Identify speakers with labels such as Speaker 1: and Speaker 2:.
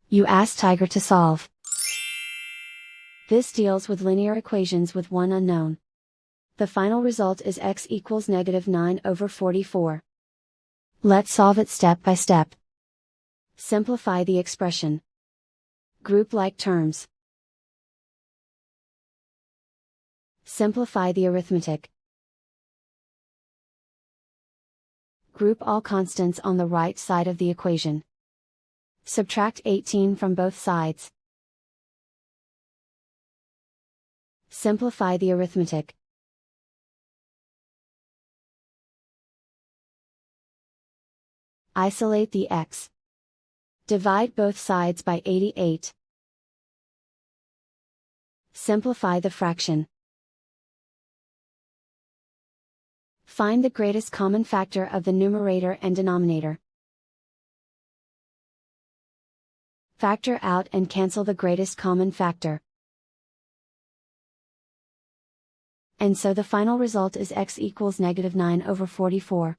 Speaker 1: You ask Tiger to solve. This deals with linear equations with one unknown. The final result is x equals -9/44. Let's solve it step by step. Simplify the expression. Group like terms. Simplify the arithmetic. Group all constants on the right side of the equation. Subtract 18 from both sides. Simplify the arithmetic. Isolate the x. Divide both sides by 88. Simplify the fraction. Find the greatest common factor of the numerator and denominator. Factor out and cancel the greatest common factor. And so the final result is x equals -9/44.